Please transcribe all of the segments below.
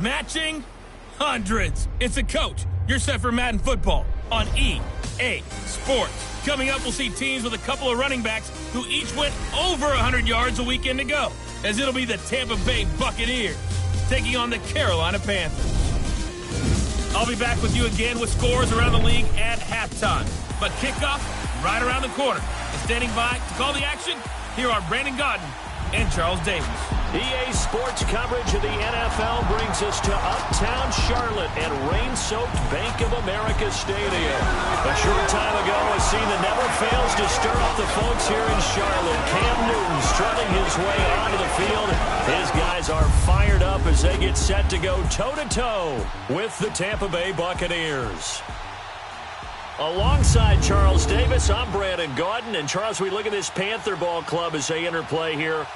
Matching hundreds. It's a coach. You're set for Madden football on EA Sports. Coming up, we'll see teams with a couple of running backs who each went over 100 yards a weekend ago, as it'll be the Tampa Bay Buccaneers taking on the Carolina Panthers. I'll be back with you again with scores around the league at halftime. But kickoff right around the corner. And standing by to call the action, here are Brandon Gaudin and Charles Davis. EA Sports coverage of the NFL brings us to uptown Charlotte at rain-soaked Bank of America Stadium. A short time ago, a scene that never fails to stir up the folks here in Charlotte. Cam Newton strutting his way onto the field. His guys are fired up as they get set to go toe-to-toe with the Tampa Bay Buccaneers. Alongside Charles Davis, I'm Brandon Gaudin. And Charles, we look at this Panther ball club as they enter play here.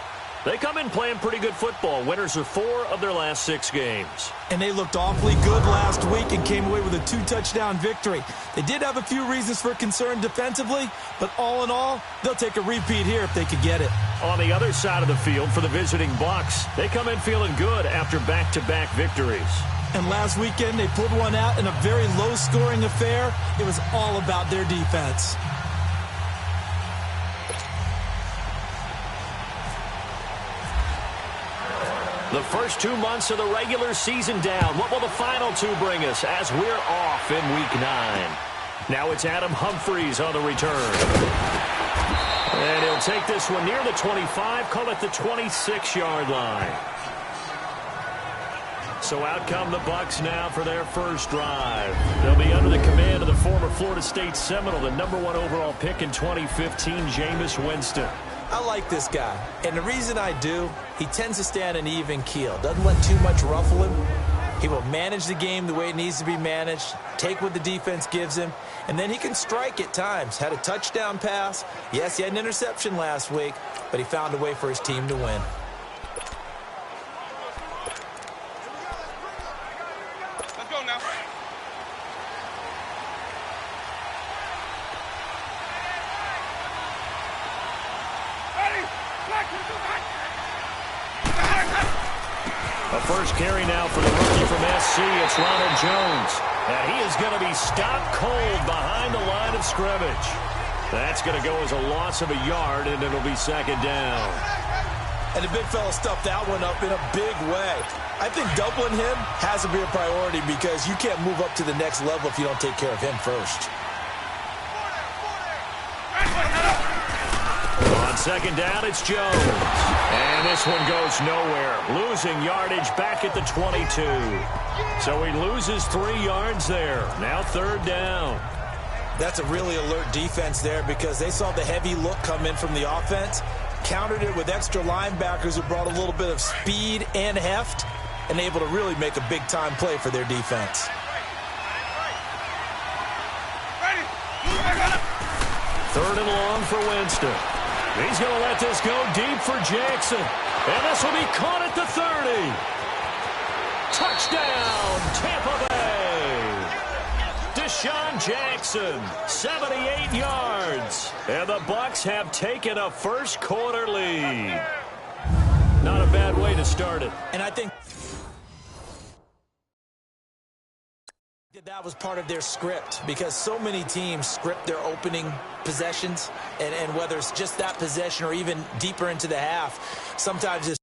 They come in playing pretty good football. Winners of 4 of their last 6 games. And they looked awfully good last week and came away with a 2-touchdown victory. They did have a few reasons for concern defensively, but all in all, they'll take a repeat here if they could get it. On the other side of the field for the visiting Bucs, they come in feeling good after back-to-back victories. And last weekend, they pulled one out in a very low-scoring affair. It was all about their defense. The first 2 months of the regular season down. What will the final 2 bring us as we're off in Week 9? Now it's Adam Humphries on the return. And he'll take this one near the 25, call it the 26-yard line. So out come the Bucs now for their first drive. They'll be under the command of the former Florida State Seminole, the #1 overall pick in 2015, Jameis Winston. I like this guy, and the reason I do, he tends to stay on an even keel. Doesn't let too much ruffle him. He will manage the game the way it needs to be managed, take what the defense gives him, and then he can strike at times. Had a touchdown pass. Yes, he had an interception last week, but he found a way for his team to win. Let's go now. A first carry now for the rookie from SC. It's Ronald Jones. And he is going to be stopped cold behind the line of scrimmage. That's going to go as a loss of a yard, and it'll be second down. And the big fella stuffed that one up in a big way. I think doubling him has to be a priority because you can't move up to the next level if you don't take care of him first. On second down, it's Jones. And this one goes nowhere. Losing yardage back at the 22. So he loses 3 yards there. Now third down. That's a really alert defense there because they saw the heavy look come in from the offense, countered it with extra linebackers who brought a little bit of speed and heft, and able to really make a big-time play for their defense. Third and long for Winston. He's going to let this go deep for Jackson. And this will be caught at the 30. Touchdown, Tampa Bay. Deshaun Jackson, 78 yards. And the Bucs have taken a first quarter lead. Not a bad way to start it. And I think that was part of their script because so many teams script their opening possessions, and whether it's just that possession or even deeper into the half, sometimes it's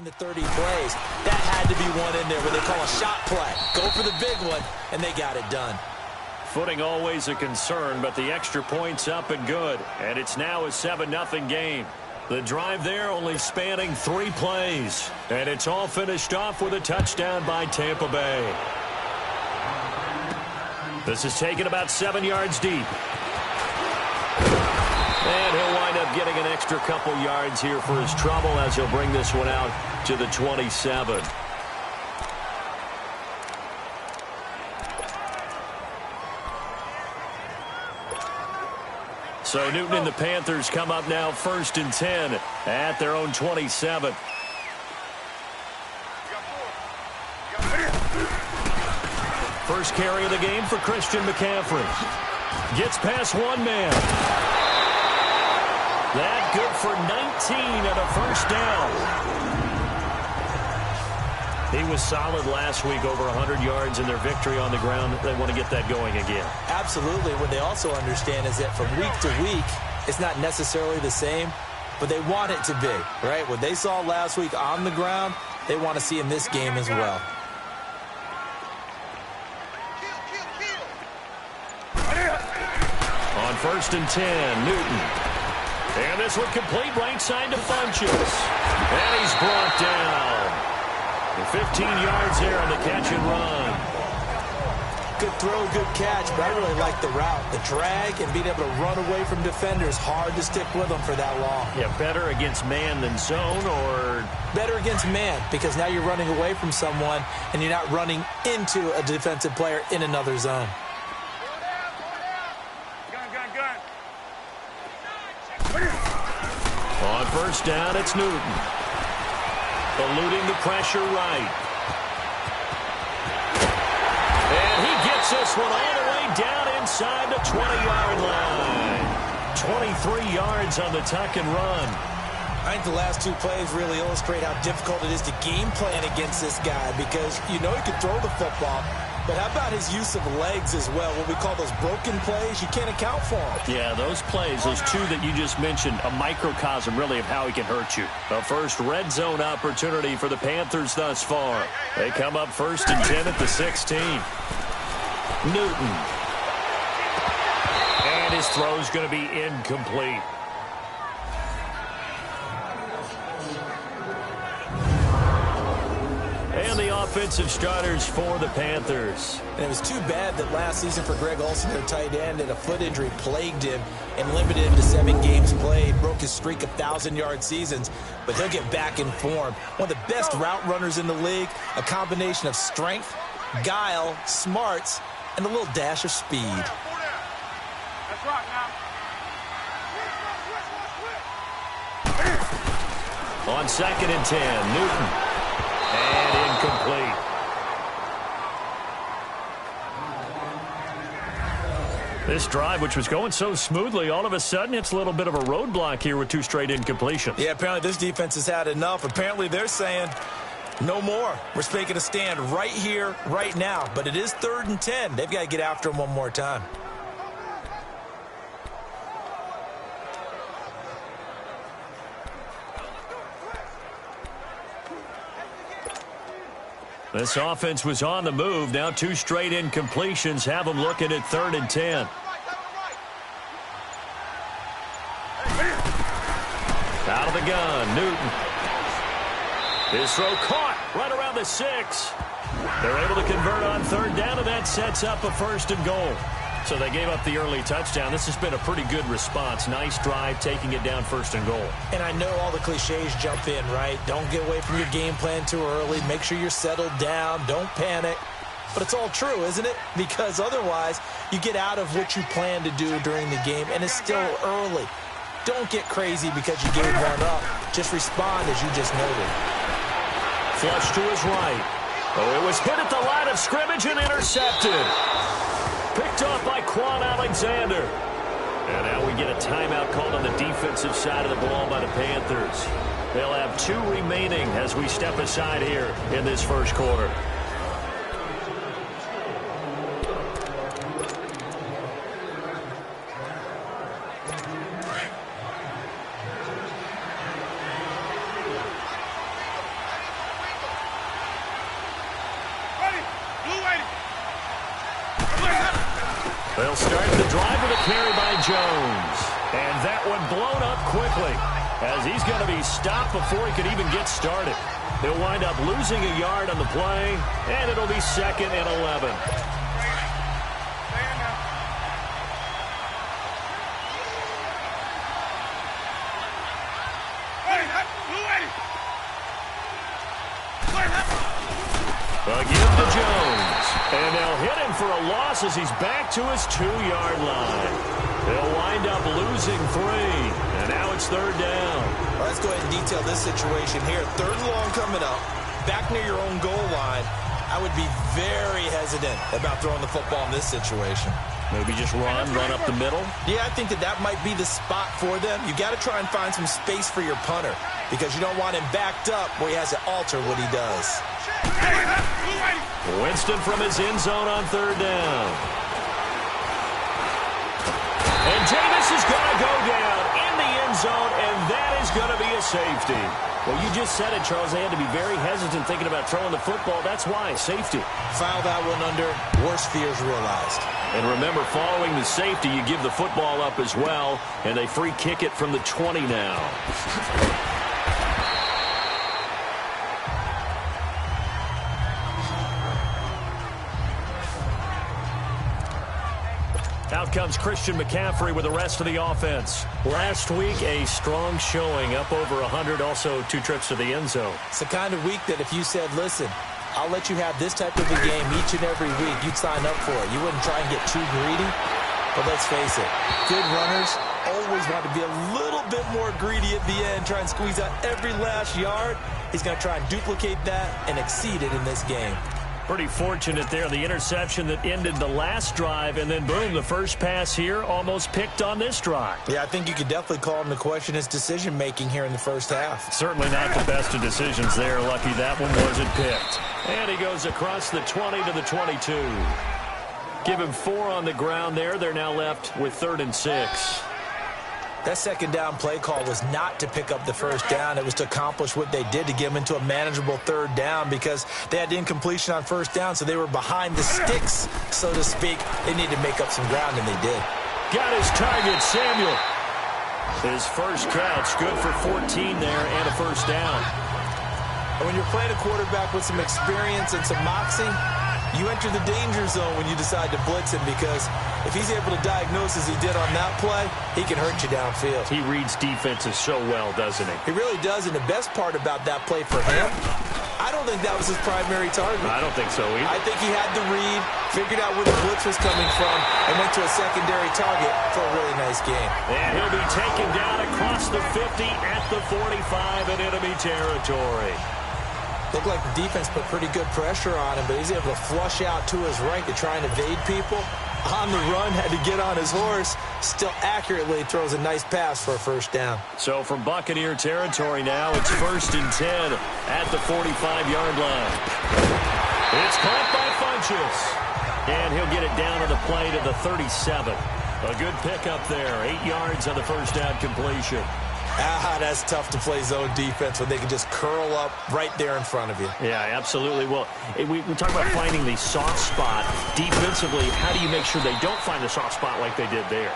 to 30 plays. That had to be one in there where they call a shot play. Go for the big one, and they got it done. Footing always a concern, but the extra point's up and good. And it's now a 7-0 game. The drive there only spanning 3 plays. And it's all finished off with a touchdown by Tampa Bay. This is taken about 7 yards deep. And he'll wind up getting an extra couple yards here for his trouble as he'll bring this one out to the 27. So Newton and the Panthers come up now 1st and 10 at their own 27. First carry of the game for Christian McCaffrey. Gets past one man. That good for 19 and a first down. He was solid last week, over 100 yards in their victory on the ground. They want to get that going again. Absolutely. What they also understand is that from week to week, it's not necessarily the same, but they want it to be, right? What they saw last week on the ground, they want to see in this game as well. On 1st and 10, Newton. And this one complete right side to Funches. And he's brought down. 15 yards there on the catch and run. Good throw, good catch, but I really like the route. The drag and being able to run away from defenders, hard to stick with them for that long. Yeah, better against man than zone, or? Better against man, because now you're running away from someone and you're not running into a defensive player in another zone. On 1st down, it's Newton. Eluding the pressure right. And he gets this one all the way down inside the 20-yard line. 23 yards on the tuck and run. I think the last two plays really illustrate how difficult it is to game plan against this guy, because you know he can throw the football, but how about his use of legs as well? What we call those broken plays, you can't account for them. Yeah, those plays, those two that you just mentioned, a microcosm really of how he can hurt you. The first red zone opportunity for the Panthers thus far. They come up 1st and 10 at the 16. Newton. And his throw's going to be incomplete. And the offensive starters for the Panthers. And it was too bad that last season for Greg Olsen, their tight end, and a foot injury plagued him and limited him to 7 games played, broke his streak of 1,000-yard seasons, but he'll get back in form. One of the best route runners in the league, a combination of strength, guile, smarts, and a little dash of speed. That's right now. On 2nd and 10, Newton. And incomplete. This drive, which was going so smoothly, all of a sudden it's a little bit of a roadblock here with 2 straight incompletions. Yeah, apparently this defense has had enough. Apparently they're saying no more. We're making a stand right here, right now. But it is 3rd and 10. They've got to get after him one more time. This offense was on the move. Now 2 straight incompletions have them looking at 3rd and 10. Out of the gun, Newton. His throw caught right around the 6. They're able to convert on 3rd down, and that sets up a 1st and goal. So they gave up the early touchdown. This has been a pretty good response. Nice drive, taking it down 1st and goal. And I know all the cliches jump in, right? Don't get away from your game plan too early. Make sure you're settled down. Don't panic. But it's all true, isn't it? Because otherwise, you get out of what you plan to do during the game, and it's still early. Don't get crazy because you gave one up. Just respond as you just noted. Flush to his right. Oh, it was hit at the line of scrimmage and intercepted. Picked off by Quan Alexander. And now we get a timeout called on the defensive side of the ball by the Panthers. They'll have 2 remaining as we step aside here in this 1st quarter. They'll start the drive with a carry by Jones. And that one blown up quickly as he's going to be stopped before he could even get started. He'll wind up losing a yard on the play, and it'll be 2nd and 11. Again to Jones. And they'll hit him for a loss as he's back to his 2-yard line. They'll wind up losing 3. And now it's 3rd down. Well, let's go ahead and detail this situation here. 3rd and long coming up. Back near your own goal line. I would be very hesitant about throwing the football in this situation. Maybe just run up the middle? Yeah, I think that might be the spot for them. You got to try and find some space for your punter because you don't want him backed up where he has to alter what he does. Winston from his end zone on 3rd down. And Jameis is going to go down in the end zone, and that is going to be a safety. Well, you just said it, Charles. They had to be very hesitant thinking about throwing the football. That's why, safety. File that one under worst fears realized. And remember, following the safety, you give the football up as well, and they free kick it from the 20 now. Out comes Christian McCaffrey with the rest of the offense. Last week, a strong showing, up over 100, also 2 trips to the end zone. It's the kind of week that if you said, listen, I'll let you have this type of a game each and every week, you'd sign up for it. You wouldn't try and get too greedy. But let's face it, good runners always want to be a little bit more greedy at the end, try and squeeze out every last yard. He's going to try and duplicate that and exceed it in this game. Pretty fortunate there, the interception that ended the last drive, and then boom, the first pass here almost picked on this drive. Yeah, I think you could definitely call him to question his decision-making here in the first half. Certainly not the best of decisions there. Lucky that one wasn't picked. And he goes across the 20 to the 22. Give him 4 on the ground there. They're now left with 3rd and 6. That second down play call was not to pick up the first down. It was to accomplish what they did to get them into a manageable 3rd down because they had incompletion on first down, so they were behind the sticks, so to speak. They needed to make up some ground, and they did. Got his target, Samuel. His first catch, good for 14 there and a first down. And when you're playing a quarterback with some experience and some moxie, you enter the danger zone when you decide to blitz him because if he's able to diagnose as he did on that play, he can hurt you downfield. He reads defenses so well, doesn't he? He really does, and the best part about that play for him, I don't think that was his primary target. I don't think so either. I think he had the read, figured out where the blitz was coming from, and went to a secondary target for a really nice game. And he'll be taken down across the 50 at the 45 in enemy territory. Looked like the defense put pretty good pressure on him, but he's able to flush out to his right to try and evade people. On the run, had to get on his horse. Still accurately throws a nice pass for a first down. So from Buccaneer territory now, it's 1st and 10 at the 45-yard line. It's caught by Funchess. And he'll get it down to the play to the 37. A good pickup there. 8 yards on the first down completion. That's tough to play zone defense when they can just curl up right there in front of you. Yeah, absolutely. Well, we talk about finding the soft spot. Defensively, how do you make sure they don't find the soft spot like they did there?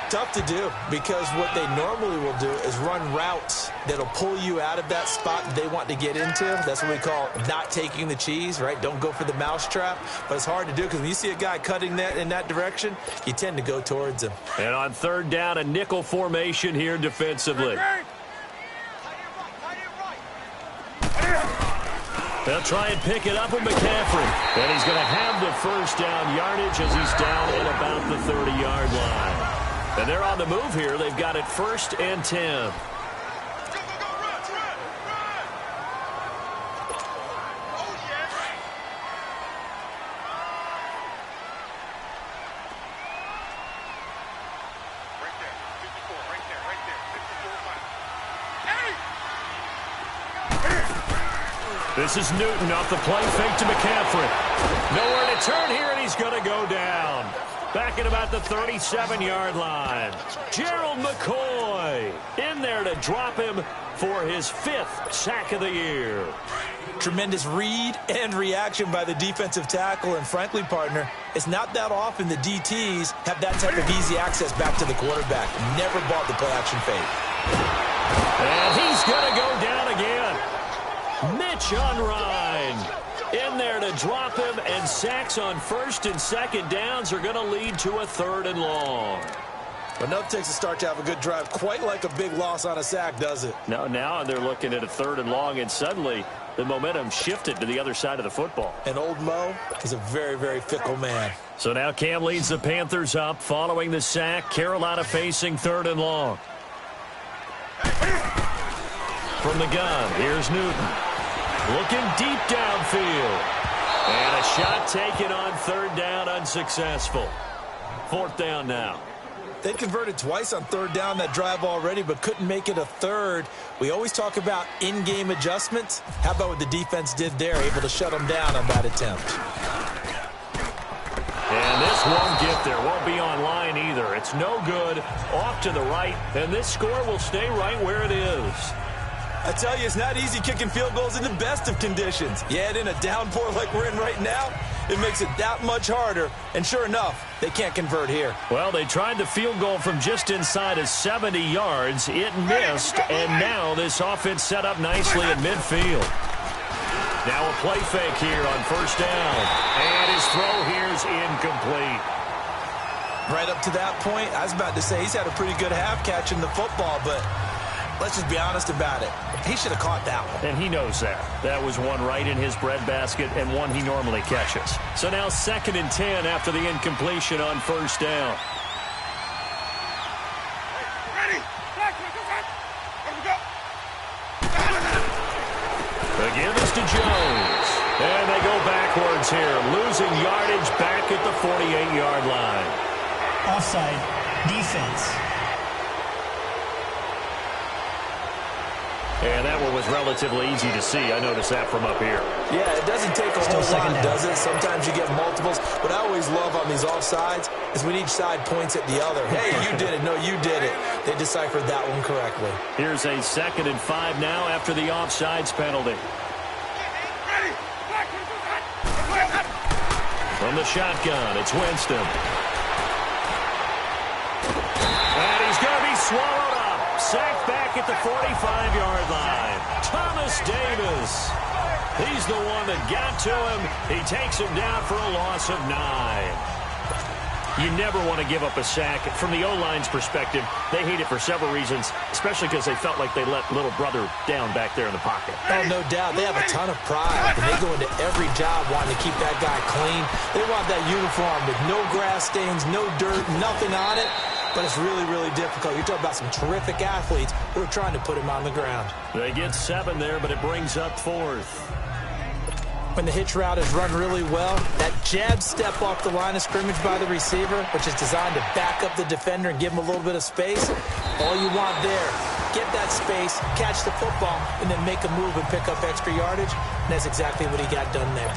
Tough to do because what they normally will do is run routes that'll pull you out of that spot they want to get into. That's what we call not taking the cheese, right? Don't go for the mousetrap. But it's hard to do because when you see a guy cutting that in that direction, you tend to go towards him. And on 3rd down, a nickel formation here defensively. They'll try and pick it up with McCaffrey. And he's going to have the first down yardage as he's down at about the 30-yard line. And they're on the move here. They've got it 1st and 10. This is Newton off the play fake to McCaffrey. Nowhere to turn here, and he's going to go down. Back at about the 37-yard line. Gerald McCoy in there to drop him for his 5th sack of the year. Tremendous read and reaction by the defensive tackle. And frankly, partner, it's not that often the DTs have that type of easy access back to the quarterback. Never bought the play-action fake. And he's going to go down again. Mitch Unrein in there to drop him, and sacks on 1st and 2nd downs are going to lead to a 3rd and long. But nothing takes a start to have a good drive quite like a big loss on a sack, does it? Now they're looking at a 3rd and long, and suddenly the momentum shifted to the other side of the football. And old Mo is a very, very fickle man. So now Cam leads the Panthers up following the sack. Carolina facing 3rd and long. From the gun, here's Newton. Looking deep downfield. And a shot taken on 3rd down, unsuccessful. 4th down now. They converted twice on 3rd down that drive already, but couldn't make it a 3rd. We always talk about in-game adjustments. How about what the defense did there, able to shut them down on that attempt? And this won't get there. Won't be online either. It's no good. Off to the right, and this score will stay right where it is. I tell you, it's not easy kicking field goals in the best of conditions. You add in a downpour like we're in right now, it makes it that much harder. And sure enough, they can't convert here. Well, they tried the field goal from just inside of 70 yards. It missed, and now this offense set up nicely at midfield. Now a play fake here on 1st down. And his throw here is incomplete. Right up to that point, I was about to say he's had a pretty good half catching the football, but let's just be honest about it. He should have caught that one. And he knows that. That was one right in his breadbasket and one he normally catches. So now 2nd and 10 after the incompletion on 1st down. Ready? Let me go. The give is to Jones. And they go backwards here, losing yardage back at the 48-yard line. Offside. Defense. And that one was relatively easy to see. I noticed that from up here. Yeah, it doesn't take a whole second lot, down. does it? Sometimes you get multiples. What I always love on these offsides is when each side points at the other. Hey, you did it. No, you did it. They deciphered that one correctly. Here's a 2nd and 5 now after the offsides penalty. Ready? From the shotgun, it's Winston. And he's going to be swallowed up. Sacked back at the 45-yard line. Thomas Davis. He's the one that got to him. He takes him down for a loss of 9. You never want to give up a sack. From the O-line's perspective, they hate it for several reasons, especially because they felt like they let little brother down back there in the pocket. Oh, no doubt. They have a ton of pride, and they go into every job wanting to keep that guy clean. They want that uniform with no grass stains, no dirt, nothing on it. But it's really, really difficult. You're talking about some terrific athletes who are trying to put him on the ground. They get 7 there, but it brings up 4th. When the hitch route is run really well, that jab step off the line of scrimmage by the receiver, which is designed to back up the defender and give him a little bit of space, all you want there, get that space, catch the football, and then make a move and pick up extra yardage. And that's exactly what he got done there.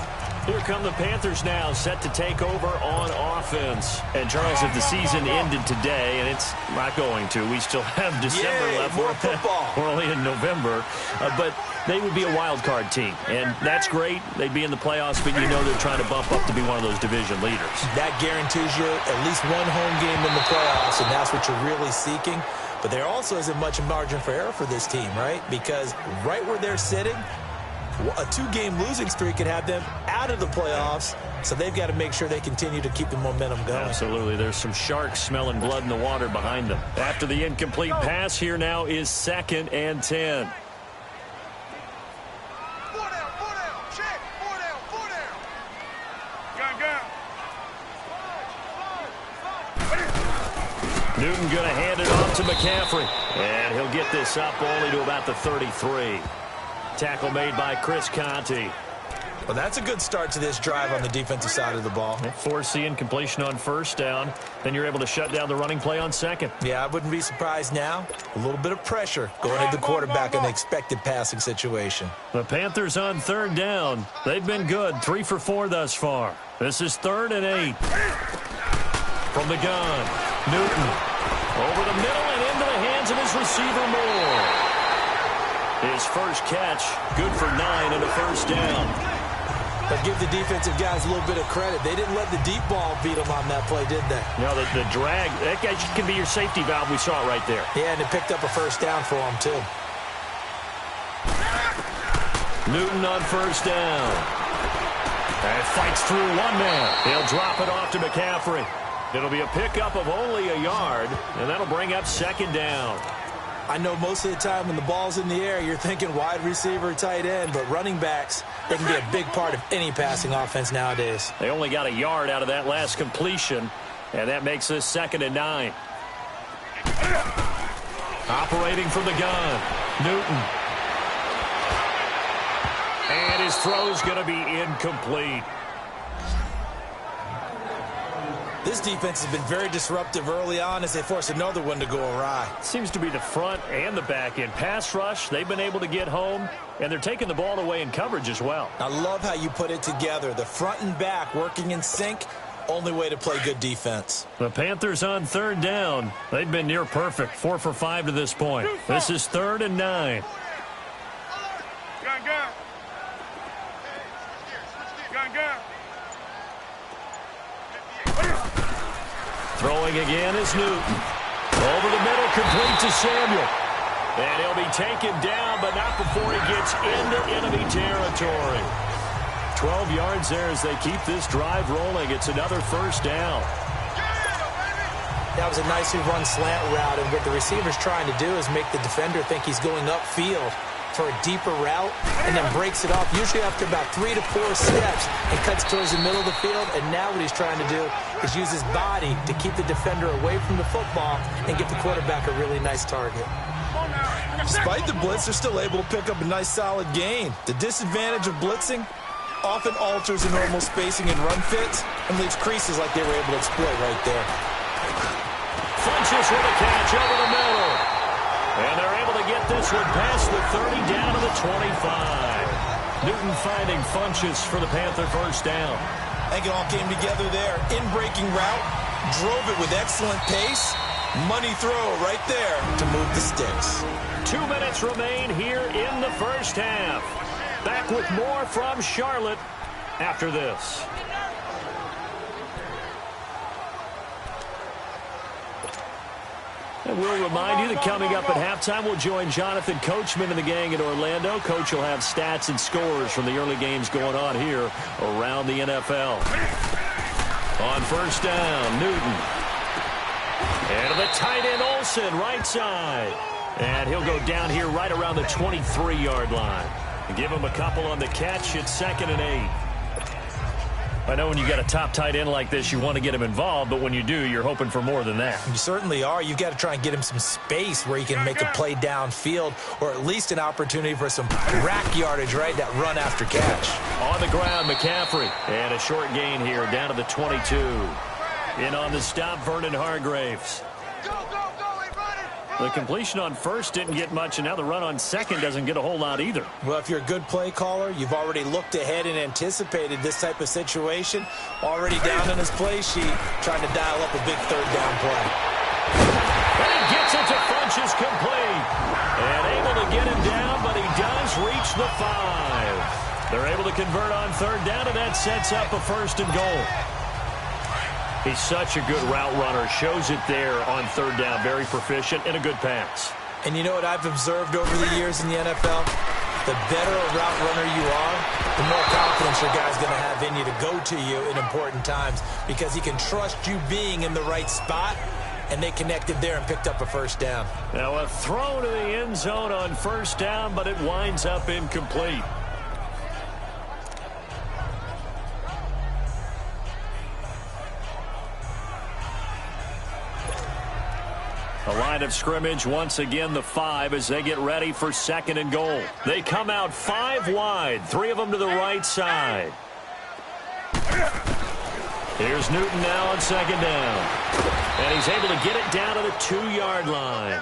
Here come the Panthers now, set to take over on offense. And, Charles, if the season ended today, and it's not going to, we still have December left. More football. We're only in November. But they would be a wild card team, and that's great. They'd be in the playoffs, but you know they're trying to bump up to be one of those division leaders. That guarantees you at least one home game in the playoffs, and that's what you're really seeking. But there also isn't much margin for error for this team, right? Because right where they're sitting, a 2-game losing streak could have them out of the playoffs, so they've got to make sure they continue to keep the momentum going. Absolutely. There's some sharks smelling blood in the water behind them. After the incomplete pass, here now is 2nd and 10. 4 down, 4 down. Check. 4 down, 4 down. Gun. Newton going to hand it off to McCaffrey. And he'll get this up only to about the 33. Tackle made by Chris Conti. Well, that's a good start to this drive on the defensive side of the ball. Force the incompletion on 1st down. Then you're able to shut down the running play on 2nd. Yeah, I wouldn't be surprised now. A little bit of pressure going at the quarterback in the expected passing situation. The Panthers on 3rd down. They've been good. 3 for 4 thus far. This is 3rd and 8. From the gun, Newton. Over the middle and into the hands of his receiver, Moore. His first catch, good for 9 and a 1st down. But give the defensive guys a little bit of credit. They didn't let the deep ball beat them on that play, did they? No, the drag, that guy can be your safety valve. We saw it right there. Yeah, and it picked up a 1st down for them, too. Newton on 1st down. And fights through one man. He'll drop it off to McCaffrey. It'll be a pickup of only a yard, and that'll bring up 2nd down. I know most of the time when the ball's in the air, you're thinking wide receiver, tight end, but running backs, They can be a big part of any passing offense nowadays. They only got a yard out of that last completion, and that makes this 2nd and 9. Operating from the gun, Newton. And his throw's going to be incomplete. This defense has been very disruptive early on as they force another one to go awry. Seems to be the front and the back end. Pass rush, they've been able to get home, and they're taking the ball away in coverage as well. I love how you put it together. The front and back working in sync, only way to play good defense. The Panthers on 3rd down. They've been near perfect, 4 for 5 to this point. This is 3rd and 9. Gun, gun. Gun, gun. Throwing again is Newton. Over the middle, complete to Samuel. And he'll be taken down, but not before he gets into enemy territory. 12 yards there as they keep this drive rolling. It's another 1st down. That was a nicely run slant route, and what the receiver's trying to do is make the defender think he's going upfield for a deeper route, and then breaks it off, usually after about 3 to 4 steps, and cuts towards the middle of the field. And now what he's trying to do is use his body to keep the defender away from the football and give the quarterback a really nice target. Despite the blitz, they're still able to pick up a nice solid gain. The disadvantage of blitzing often alters the normal spacing and run fits and leaves creases like they were able to exploit right there. Funches with a catch over the middle. And they're able to get this one past the 30 down to the 25. Newton finding Funches for the Panther 1st down. I think it all came together there. In-breaking route, drove it with excellent pace. Money throw right there to move the sticks. 2 minutes remain here in the 1st half. Back with more from Charlotte after this. And we'll remind you that coming up at halftime, we'll join Jonathan Coachman and the gang in Orlando. Coach will have stats and scores from the early games going on here around the NFL. On 1st down, Newton. And to the tight end, Olsen, right side. And he'll go down here right around the 23-yard line. Give him a couple on the catch. It's 2nd and 8. I know when you got a top tight end like this, you want to get him involved, but when you do, you're hoping for more than that. You certainly are. You've got to try and get him some space where he can make a play downfield, or at least an opportunity for some rack yardage, right? That run after catch. On the ground, McCaffrey. And a short gain here down to the 22. In on the stop, Vernon Hargraves. Go, go, go, hey, run it. The completion on 1st didn't get much, and now the run on 2nd doesn't get a whole lot either. Well, if you're a good play caller, you've already looked ahead and anticipated this type of situation. Already down on his play sheet, trying to dial up a big 3rd down play. And he gets it to Funches complete. And able to get him down, but he does reach the 5. They're able to convert on 3rd down, and that sets up a 1st and goal. He's such a good route runner. Shows it there on 3rd down. Very proficient and a good pass. And you know what I've observed over the years in the NFL? The better a route runner you are, the more confidence your guy's going to have in you to go to you in important times, because he can trust you being in the right spot, and they connected there and picked up a 1st down. Now a throw to the end zone on 1st down, but it winds up incomplete. A line of scrimmage, once again the 5 as they get ready for 2nd and goal. They come out 5 wide, 3 of them to the right side. Here's Newton now on 2nd down. And he's able to get it down to the 2-yard line.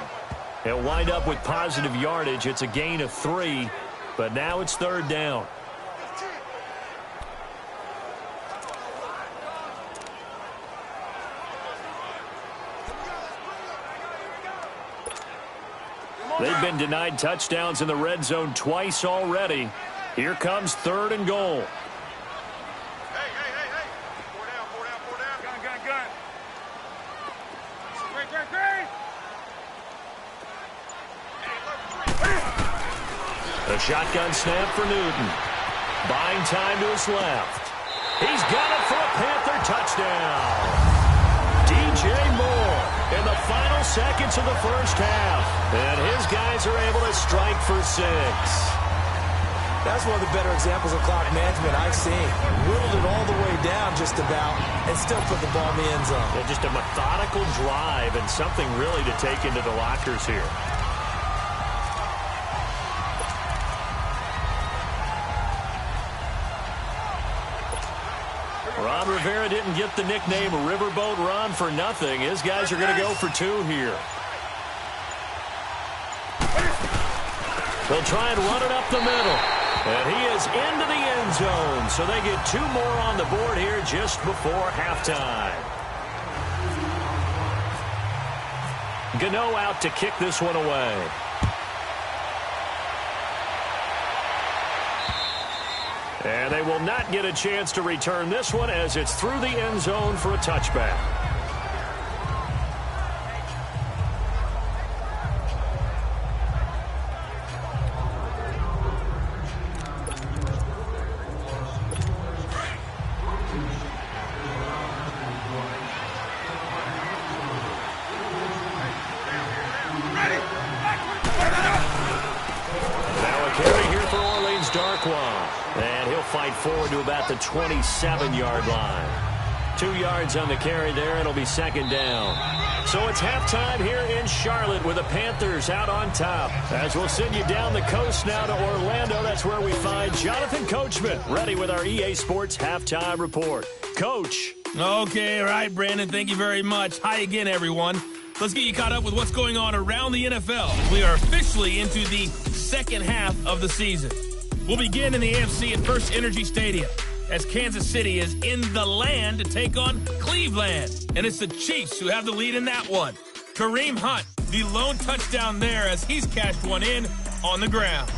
He'll wind up with positive yardage. It's a gain of 3, but now it's 3rd down. They've been denied touchdowns in the red zone twice already. Here comes 3rd and goal. Hey, hey, hey, hey. 4 down, 4 down, 4 down. Gun, gun, gun. Great, great, great. A shotgun snap for Newton. Buying time to his left. He's got it for a Panther touchdown. DJ Moore in the final seconds of the 1st half. And his guys are able to strike for 6. That's one of the better examples of clock management I've seen. Whittled it all the way down just about and still put the ball in the end zone. Yeah, just a methodical drive and something really to take into the lockers here. Ron Rivera didn't get the nickname Riverboat Ron for nothing. His guys are going to go for two here. They'll try and run it up the middle. And he is into the end zone. So they get two more on the board here just before halftime. Gano out to kick this one away. And they will not get a chance to return this one as it's through the end zone for a touchback. Fight forward to about the 27-yard line. 2 yards on the carry there. It'll be second down. So it's halftime here in Charlotte with the Panthers out on top. As we'll send you down the coast now to Orlando. That's where we find Jonathan Coachman ready with our EA Sports halftime report. Coach. Okay, all right, Brandon. Thank you very much. Hi again, everyone. Let's get you caught up with what's going on around the NFL. We are officially into the second half of the season. We'll begin in the AFC at First Energy Stadium as Kansas City is in the land to take on Cleveland. And it's the Chiefs who have the lead in that one. Kareem Hunt, the lone touchdown there as he's cashed one in on the ground.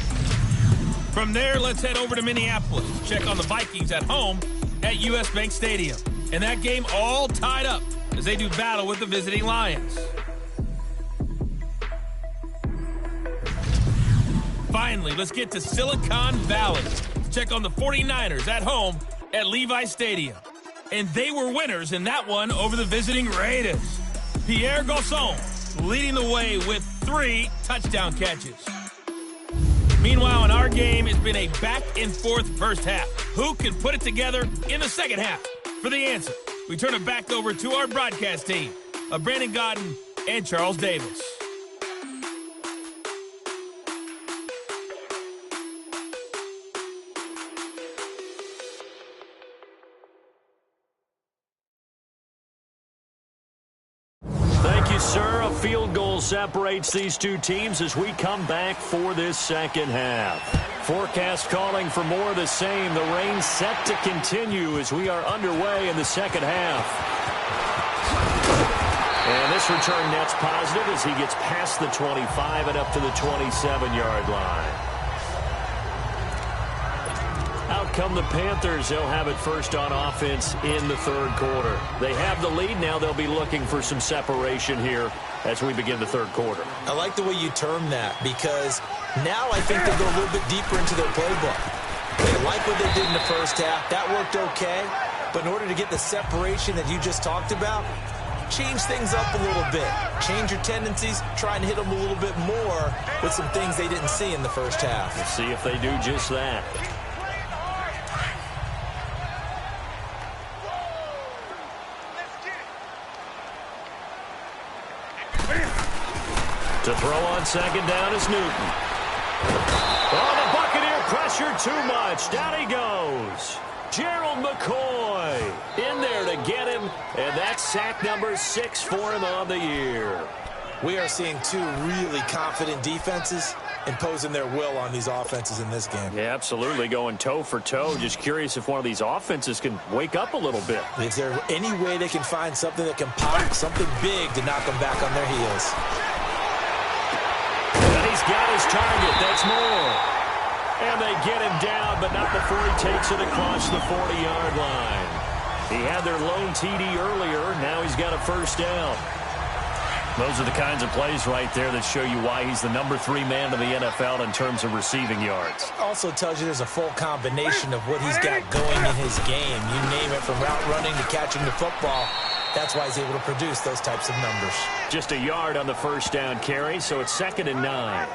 From there, let's head over to Minneapolis to check on the Vikings at home at US Bank Stadium. And that game all tied up as they do battle with the visiting Lions. Finally, let's get to Silicon Valley. Check on the 49ers at home at Levi Stadium. And they were winners in that one over the visiting Raiders. Pierre Garçon leading the way with 3 touchdown catches. Meanwhile, in our game, it's been a back-and-forth first half. Who can put it together in the second half? For the answer, we turn it back over to our broadcast team of Brandon Godden and Charles Davis. Sir, a field goal separates these two teams as we come back for this second half. Forecast calling for more of the same. The rain set to continue as we are underway in the second half. And this return net's positive as he gets past the 25 and up to the 27-yard line. Out come the Panthers. They'll have it first on offense in the third quarter. They have the lead now. They'll be looking for some separation here as we begin the third quarter. I like the way you term that because now I think they'll go a little bit deeper into their playbook. They like what they did in the first half. That worked okay. But in order to get the separation that you just talked about, change things up a little bit. Change your tendencies. Try and hit them a little bit more with some things they didn't see in the first half. We'll see if they do just that. To throw on second down is Newton. Oh, the Buccaneer pressure too much. Down he goes. Gerald McCoy in there to get him, and that's sack number 6 for him on the year. We are seeing two really confident defenses imposing their will on these offenses in this game. Yeah, absolutely, going toe for toe. Just curious if one of these offenses can wake up a little bit. Is there any way they can find something that can pop, something big to knock them back on their heels? And he's got his target. That's more. And they get him down, but not before he takes it across the 40-yard line. He had their lone TD earlier. Now he's got a first down. Those are the kinds of plays right there that show you why he's the number 3 man in the NFL in terms of receiving yards. Also tells you there's a full combination of what he's got going in his game. You name it, from route running to catching the football. That's why he's able to produce those types of numbers. Just a yard on the first down carry, so it's 2nd and 9.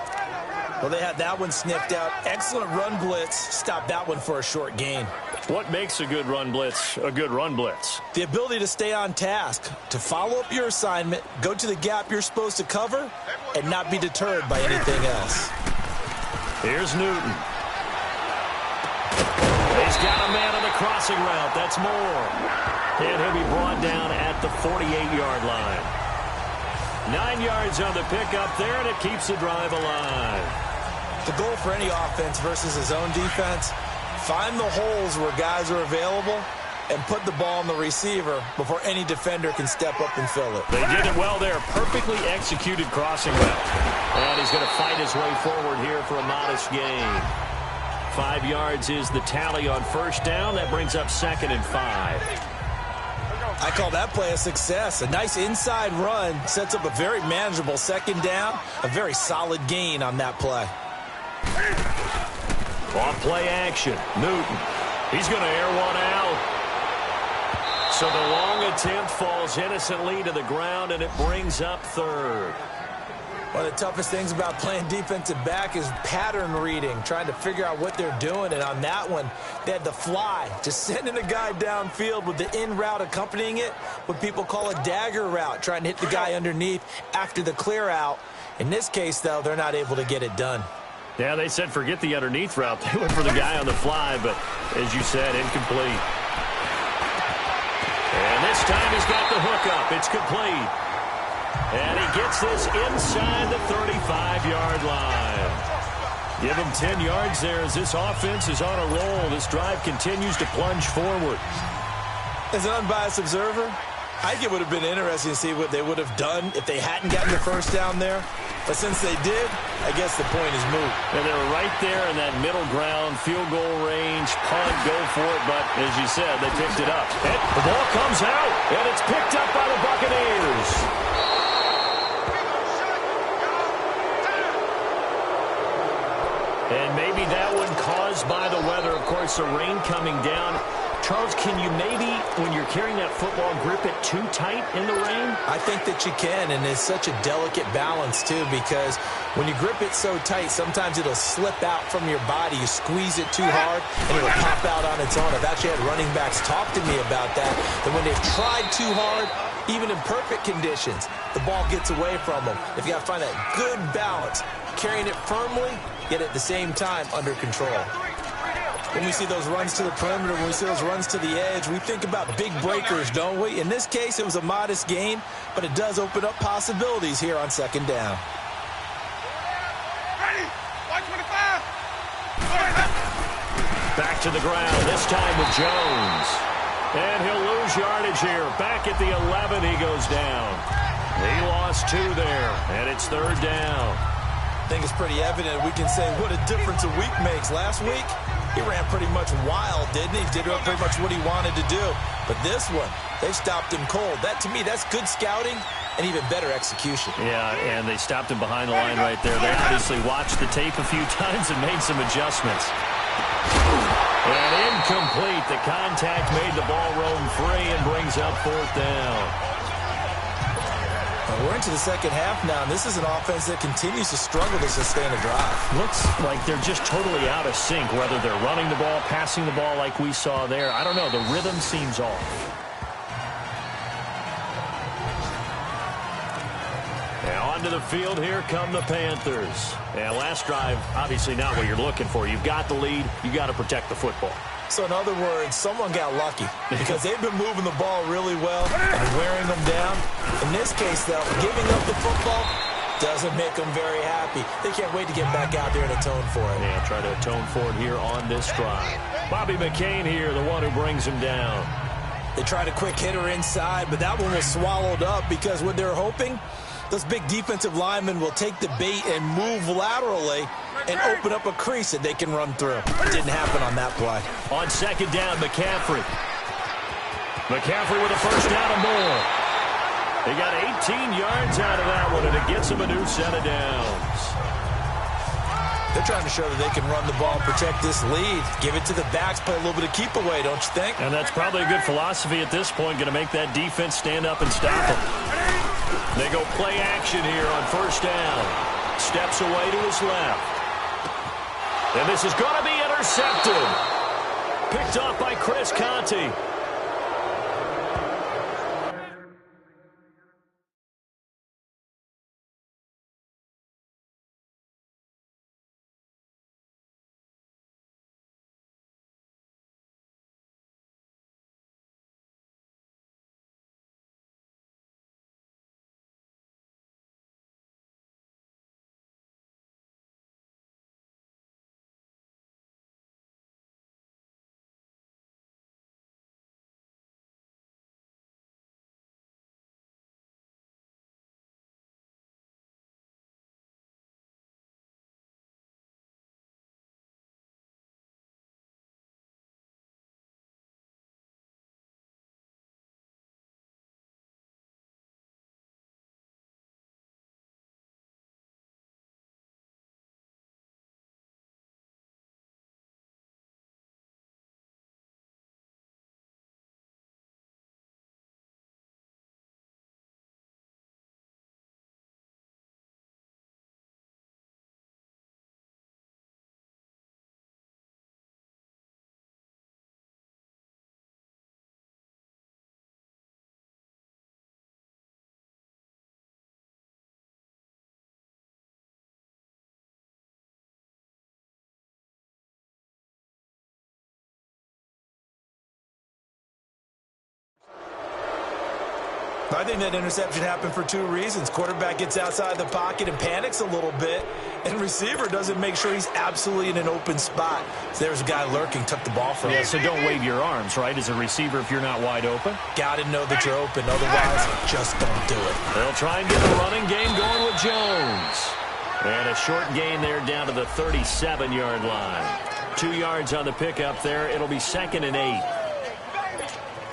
Well, they had that one sniffed out. Excellent run blitz. Stopped that one for a short gain. What makes a good run blitz a good run blitz? The ability to stay on task, to follow up your assignment, go to the gap you're supposed to cover, and not be deterred by anything else. Here's Newton. He's got a man on the crossing route. That's Moore. And he'll be brought down at the 48-yard line. 9 yards on the pickup there, and it keeps the drive alive. The goal for any offense versus his own defense, find the holes where guys are available and put the ball on the receiver before any defender can step up and fill it. They did it well there. Perfectly executed crossing route. And he's going to fight his way forward here for a modest gain. 5 yards is the tally on first down. That brings up 2nd and 5. I call that play a success. A nice inside run sets up a very manageable second down. A very solid gain on that play. Off play action. Newton. He's going to air one out. So the long attempt falls innocently to the ground, and it brings up 3rd. One of the toughest things about playing defensive back is pattern reading, trying to figure out what they're doing. And on that one, they had the fly, just sending a guy downfield with the in route accompanying it, what people call a dagger route, trying to hit the guy underneath after the clear out. In this case, though, they're not able to get it done. Yeah, they said forget the underneath route. They went for the guy on the fly, but as you said, incomplete. And this time he's got the hook up. It's complete. And he gets this inside the 35-yard line. Give him 10 yards there as this offense is on a roll. This drive continues to plunge forward. As an unbiased observer, I think it would have been interesting to see what they would have done if they hadn't gotten the first down there. But since they did, I guess the point is moot. And they were right there in that middle ground, field goal range, punt, go for it. But as you said, they picked it up. And the ball comes out, and it's picked up by the Buccaneers. And maybe that one caused by the weather. Of course, the rain coming down. Charles, can you maybe, when you're carrying that football, grip it too tight in the rain? I think that you can, and it's such a delicate balance, too, because when you grip it so tight, sometimes it'll slip out from your body. You squeeze it too hard, and it'll pop out on its own. I've actually had running backs talk to me about that when they've tried too hard, even in perfect conditions, the ball gets away from them. If you got to find that good balance, carrying it firmly, yet at the same time under control. When we see those runs to the perimeter, when we see those runs to the edge, we think about big breakers, don't we? In this case, it was a modest gain, but it does open up possibilities here on second down. Ready? 125. Back to the ground, this time with Jones. And he'll lose yardage here. Back at the 11, he goes down. He lost 2 there, and it's 3rd down. I think it's pretty evident. We can say what a difference a week makes. Last week, he ran pretty much wild, didn't he? He did pretty much what he wanted to do. But this one, they stopped him cold. That, to me, that's good scouting and even better execution. Yeah, and they stopped him behind the line right there. They obviously watched the tape a few times and made some adjustments. And incomplete. The contact made the ball roam free and brings up 4th down. We're into the second half now, and this is an offense that continues to struggle to sustain a drive. Looks like they're just totally out of sync, whether they're running the ball, passing the ball like we saw there. I don't know. The rhythm seems off. And onto the field, here come the Panthers. And last drive, obviously not what you're looking for. You've got the lead. You got to protect the football. So in other words, someone got lucky because they've been moving the ball really well and wearing them down. In this case, though, giving up the football doesn't make them very happy. They can't wait to get back out there and atone for it. Yeah, try to atone for it here on this drive. Bobby McCain here, the one who brings him down. They tried a quick hitter inside, but that one was swallowed up because what they're hoping, those big defensive linemen will take the bait and move laterally and open up a crease that they can run through. It didn't happen on that play. On second down, McCaffrey. McCaffrey with a first down and more. He got 18 yards out of that one, and it gets him a new set of downs. They're trying to show that they can run the ball, protect this lead, give it to the backs, play a little bit of keep away, don't you think? And that's probably a good philosophy at this point, going to make that defense stand up and stop them. They go play action here on first down. Steps away to his left. And this is going to be intercepted. Picked off by Chris Conte. I think that interception happened for two reasons. Quarterback gets outside the pocket and panics a little bit, and receiver doesn't make sure he's absolutely in an open spot. So there's a guy lurking, took the ball from him. Yeah, so don't wave your arms, right, as a receiver if you're not wide open. Got to know that you're open. Otherwise, just don't do it. They'll try and get the running game going with Jones. And a short gain there down to the 37-yard line. 2 yards on the pickup there. It'll be 2nd and 8.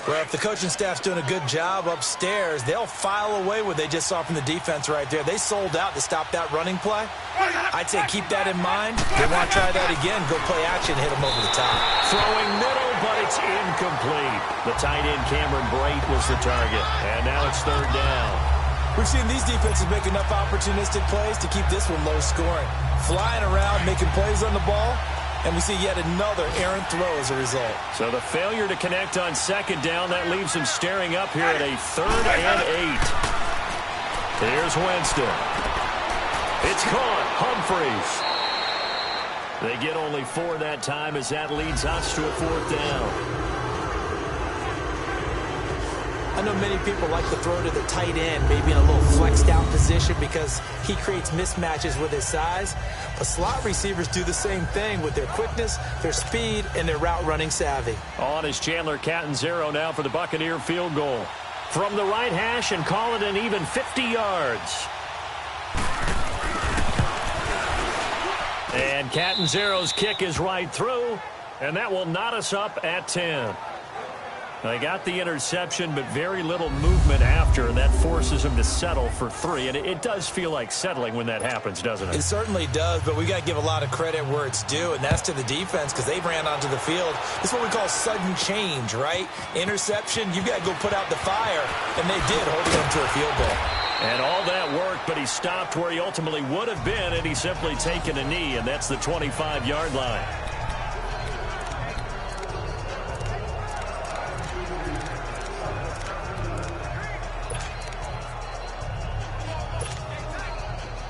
Well, if the coaching staff's doing a good job upstairs, they'll file away what they just saw from the defense right there. They sold out to stop that running play. I'd say keep that in mind. They want to try that again. Go play action, hit them over the top. Throwing middle, but it's incomplete. The tight end, Cameron Brate, was the target. And now it's 3rd down. We've seen these defenses make enough opportunistic plays to keep this one low scoring. Flying around, making plays on the ball. And we see yet another errant throw as a result. So the failure to connect on 2nd down, that leaves him staring up here at a 3rd and 8. Here's Winston. It's caught. Humphreys. They get only 4 that time as that leads us to a 4th down. I know many people like to throw to the tight end, maybe in a little flexed out position because he creates mismatches with his size. But slot receivers do the same thing with their quickness, their speed, and their route running savvy. On is Chandler Catanzaro now for the Buccaneer field goal. From the right hash and call it an even 50 yards. And Catanzaro's kick is right through, and that will knot us up at 10. They got the interception, but very little movement after, and that forces them to settle for 3. And it does feel like settling when that happens, doesn't it? It certainly does, but we got to give a lot of credit where it's due, and that's to the defense because they ran onto the field. This is what we call sudden change, right? Interception, you got to go put out the fire, and they did, holding them to a field goal. And all that worked, but he stopped where he ultimately would have been, and he's simply taken a knee, and that's the 25-yard line.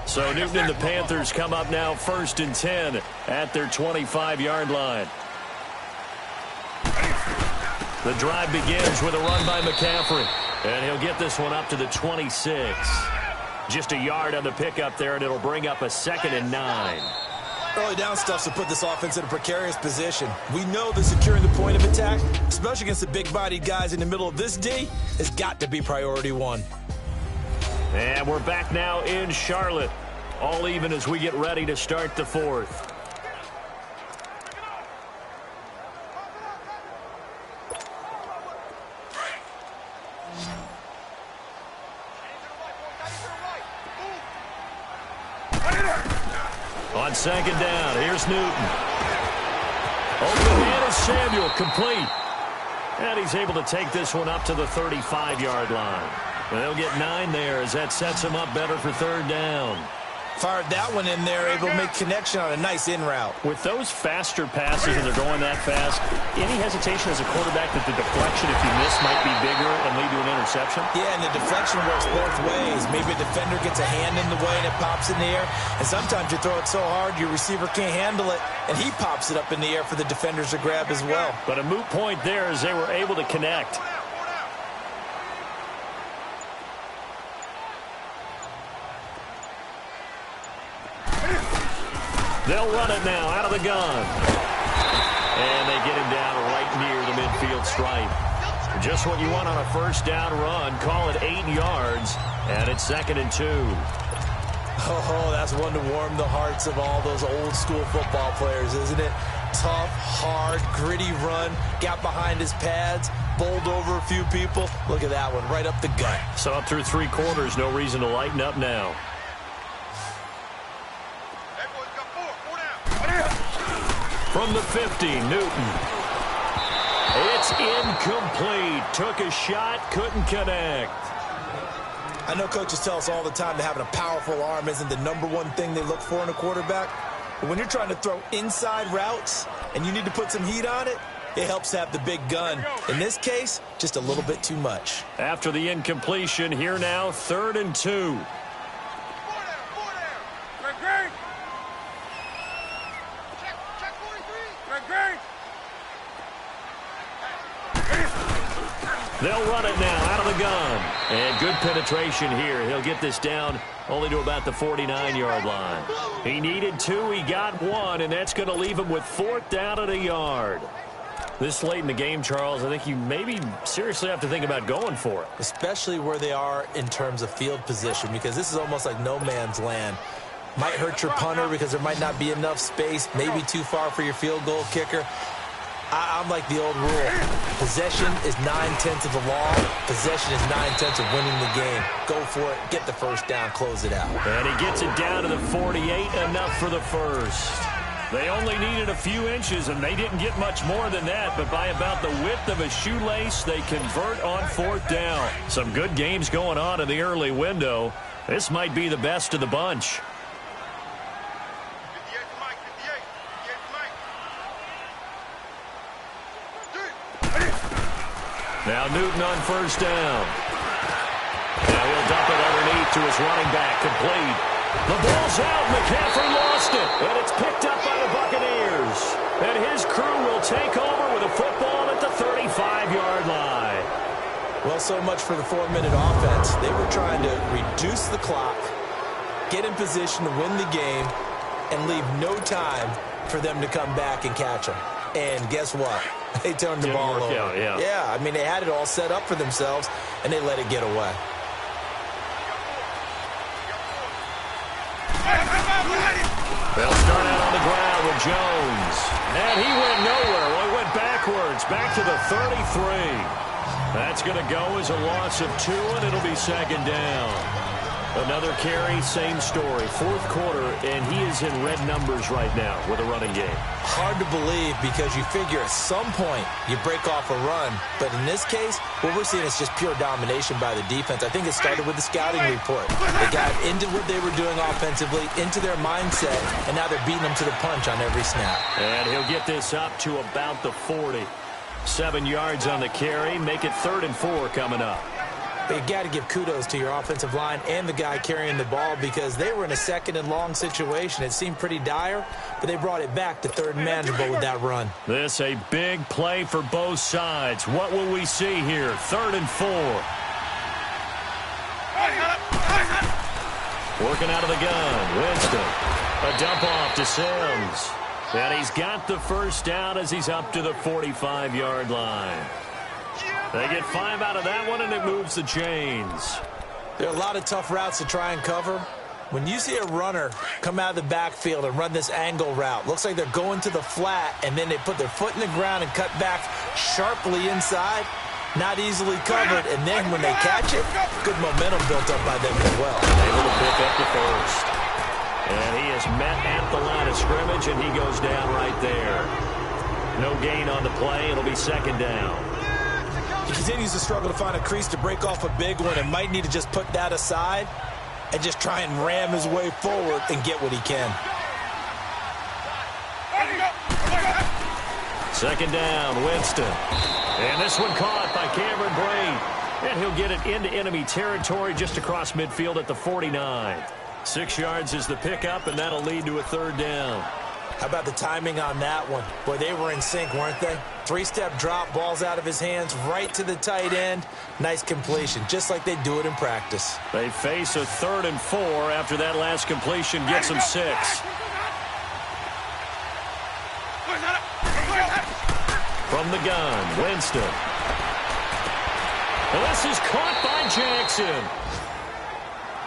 So Newton and the Panthers come up now 1st and 10 at their 25-yard line. The drive begins with a run by McCaffrey. And he'll get this one up to the 26. Just a yard on the pickup there, and it'll bring up a 2nd and 9. Early down stuff to put this offense in a precarious position. We know that securing the point of attack, especially against the big-bodied guys in the middle of this D, has got to be priority 1. And we're back now in Charlotte. All even as we get ready to start the 4th. On 2nd down, here's Newton. Open man is Samuel, complete. And he's able to take this one up to the 35-yard line. They'll get 9 there as that sets him up better for 3rd down. Fired that one in there, able to make connection on a nice in route. With those faster passes and they're going that fast, any hesitation as a quarterback that the deflection, if you miss, might be bigger and lead to an interception? Yeah, and the deflection works both ways. Maybe a defender gets a hand in the way and it pops in the air. And sometimes you throw it so hard your receiver can't handle it, and he pops it up in the air for the defenders to grab as well. But a moot point there as they were able to connect. They'll run it now out of the gun. And they get him down right near the midfield stripe. Just what you want on a first down run. Call it 8 yards, and it's 2nd and 2. Oh, that's one to warm the hearts of all those old school football players, isn't it? Tough, hard, gritty run. Got behind his pads, bowled over a few people. Look at that one, right up the gut. So up through 3 quarters, no reason to lighten up now. From the 50, Newton. It's incomplete. Took a shot, couldn't connect. I know coaches tell us all the time that having a powerful arm isn't the #1 thing they look for in a quarterback. But when you're trying to throw inside routes and you need to put some heat on it, it helps to have the big gun. In this case, just a little bit too much. After the incompletion, here now, 3rd and 2. They'll run it now out of the gun. And good penetration here. He'll get this down only to about the 49-yard line. He needed 2. He got 1, and that's going to leave him with 4th down at a yard. This late in the game, Charles, I think you maybe seriously have to think about going for it. Especially where they are in terms of field position, because this is almost like no man's land. Might hurt your punter because there might not be enough space, maybe too far for your field goal kicker. I'm like the old rule. Possession is 9/10 of the law. Possession is 9/10 of winning the game. Go for it. Get the first down. Close it out. And he gets it down to the 48. Enough for the first. They only needed a few inches, and they didn't get much more than that. But by about the width of a shoelace, they convert on 4th down. Some good games going on in the early window. This might be the best of the bunch. Now Newton on 1st down. Now he'll dump it underneath to his running back. Complete. The ball's out. McCaffrey lost it. And it's picked up by the Buccaneers. And his crew will take over with a football at the 35-yard line. Well, so much for the 4-minute offense. They were trying to reduce the clock, get in position to win the game, and leave no time for them to come back and catch them. And guess what? They turned the ball over. Yeah, I mean, they had it all set up for themselves, and they let it get away. They'll start out on the ground with Jones. And he went nowhere. Well, he went backwards, back to the 33. That's going to go as a loss of 2, and it'll be 2nd down. Another carry, same story. 4th quarter, and he is in red numbers right now with a running game. Hard to believe because you figure at some point you break off a run. But in this case, what we're seeing is just pure domination by the defense. I think it started with the scouting report. They got into what they were doing offensively, into their mindset, and now they're beating them to the punch on every snap. And he'll get this up to about the 40. 7 yards on the carry. Make it 3rd and 4 coming up. But you got to give kudos to your offensive line and the guy carrying the ball because they were in a 2nd and long situation. It seemed pretty dire, but they brought it back to 3rd and manageable with that run. This a big play for both sides. What will we see here? 3rd and 4. Working out of the gun. Winston. A dump off to Sims. And he's got the first down as he's up to the 45-yard line. They get 5 out of that one, and it moves the chains. There are a lot of tough routes to try and cover. When you see a runner come out of the backfield and run this angle route, looks like they're going to the flat, and then they put their foot in the ground and cut back sharply inside. Not easily covered, and then when they catch it, good momentum built up by them as well. Able to pick up the first. And he is met at the line of scrimmage, and he goes down right there. No gain on the play. It'll be 2nd down. He continues to struggle to find a crease to break off a big one and might need to just put that aside. and just try and ram his way forward and get what he can. Second down, Winston. And this one caught by Cameron Brate. And he'll get it into enemy territory just across midfield at the 49. 6 yards is the pickup, and that'll lead to a third down. How about the timing on that one? Boy, they were in sync, weren't they? 3-step drop, ball's out of his hands, right to the tight end. Nice completion, just like they do it in practice. They face a 3rd and 4 after that last completion gets them 6. From the gun, Winston. And this is caught by Jackson.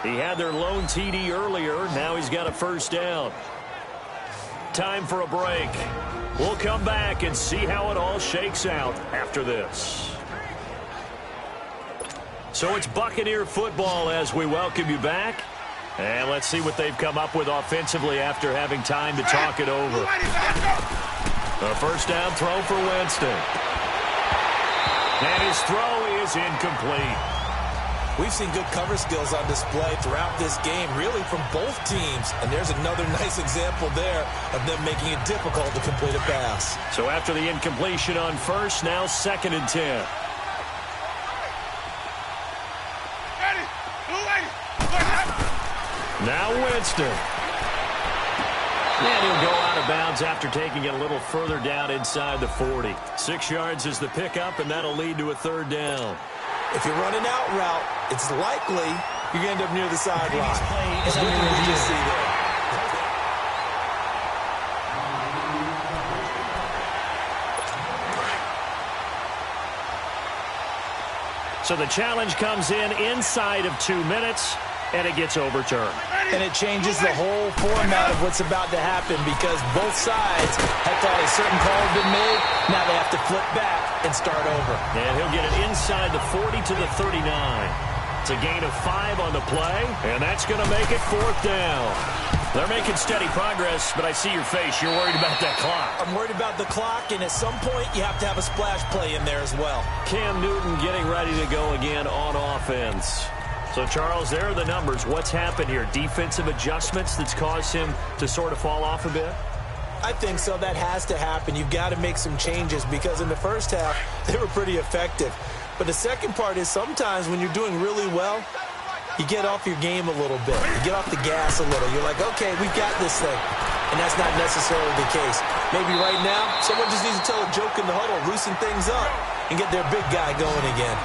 He had their lone TD earlier. Now he's got a first down. Time for a break. We'll come back and see how it all shakes out after this. So it's Buccaneer football as we welcome you back. And let's see what they've come up with offensively after having time to talk it over. A first down throw for Winston. And his throw is incomplete. We've seen good cover skills on display throughout this game, really from both teams. And there's another nice example there of them making it difficult to complete a pass. So after the incompletion on first, now 2nd and 10. Now Winston. And he'll go out of bounds after taking it a little further down inside the 40. 6 yards is the pickup, and that'll lead to a third down. If you're running out route, it's likely you're going to end up near the sideline. Play is under review. Just see there. So the challenge comes in inside of 2 minutes, and it gets overturned. And it changes the whole format of what's about to happen because both sides had thought a certain call had been made. Now they have to flip back and start over. And he'll get it inside the 40 to the 39. It's a gain of 5 on the play, and that's going to make it 4th down. They're making steady progress, but I see your face. You're worried about that clock. I'm worried about the clock, and at some point you have to have a splash play in there as well. Cam Newton getting ready to go again on offense. So, Charles, there are the numbers. What's happened here? Defensive adjustments that's caused him to sort of fall off a bit? I think so. That has to happen. You've got to make some changes because in the first half, they were pretty effective. But the second part is sometimes when you're doing really well, you get off your game a little bit. You get off the gas a little. You're like, okay, we've got this thing. And that's not necessarily the case. Maybe right now, someone just needs to tell a joke in the huddle, loosen things up, and get their big guy going again.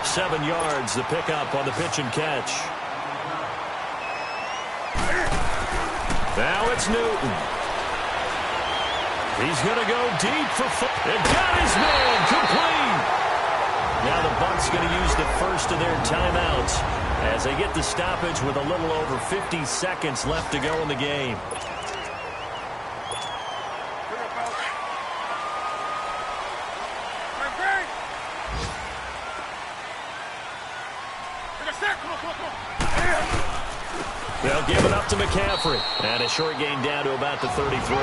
7 yards, the pickup on the pitch and catch. Now it's Newton. He's going to go deep for and got his man complete. Now the Bucs going to use the first of their timeouts as they get the stoppage with a little over 50 seconds left to go in the game. They'll give it up to McCaffrey. And a short gain down to about the 33.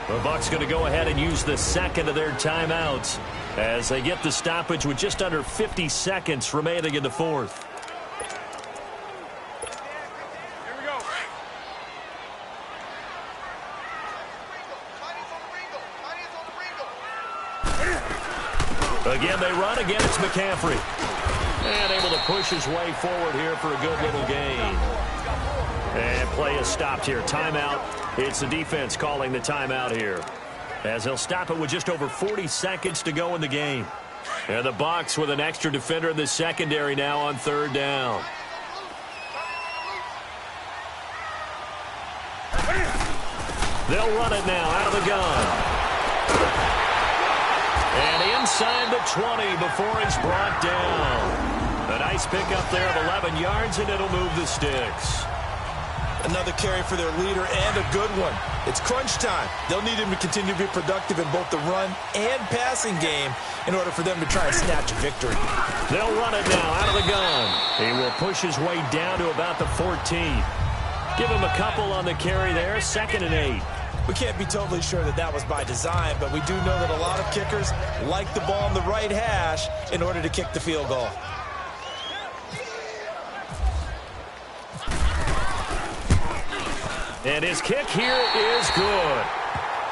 The Bucs going to go ahead and use the second of their timeouts as they get the stoppage with just under 50 seconds remaining in the 4th. Here we go. Again, they run. Again, it's McCaffrey. And able to push his way forward here for a good little gain. And play is stopped here. Timeout. It's the defense calling the timeout here, as they'll stop it with just over 40 seconds to go in the game. And the Bucs with an extra defender in the secondary now on 3rd down. They'll run it now out of the gun. And inside the 20 before he's brought down. A nice pickup there of 11 yards, and it'll move the sticks. Another carry for their leader and a good one. It's crunch time. They'll need him to continue to be productive in both the run and passing game in order for them to try and snatch a victory. They'll run it now out of the gun. He will push his way down to about the 14. Give him a couple on the carry there. 2nd and 8. We can't be totally sure that that was by design, but we do know that a lot of kickers like the ball on the right hash in order to kick the field goal. And his kick here is good.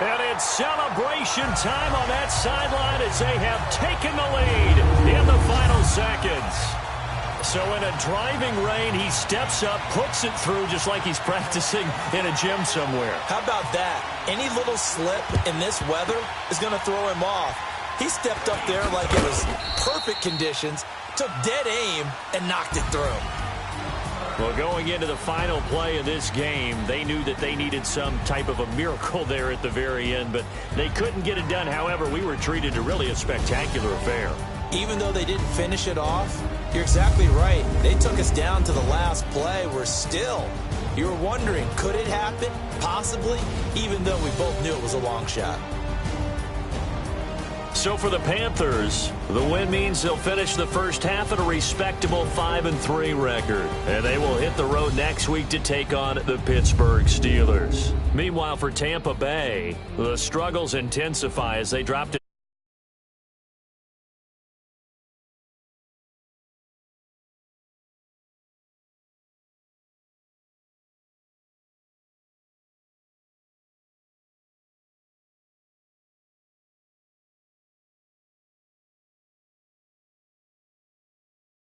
And it's celebration time on that sideline as they have taken the lead in the final seconds. So in a driving rain, he steps up, puts it through just like he's practicing in a gym somewhere. How about that? Any little slip in this weather is going to throw him off. He stepped up there like it was perfect conditions, took dead aim, and knocked it through. Well, going into the final play of this game, they knew that they needed some type of a miracle there at the very end, but they couldn't get it done. However, we were treated to really a spectacular affair. Even though they didn't finish it off, you're exactly right. They took us down to the last play. You were wondering, could it happen? Possibly, even though we both knew it was a long shot. So for the Panthers, the win means they'll finish the first half at a respectable 5-3 record. And they will hit the road next week to take on the Pittsburgh Steelers. Meanwhile, for Tampa Bay, the struggles intensify as they drop to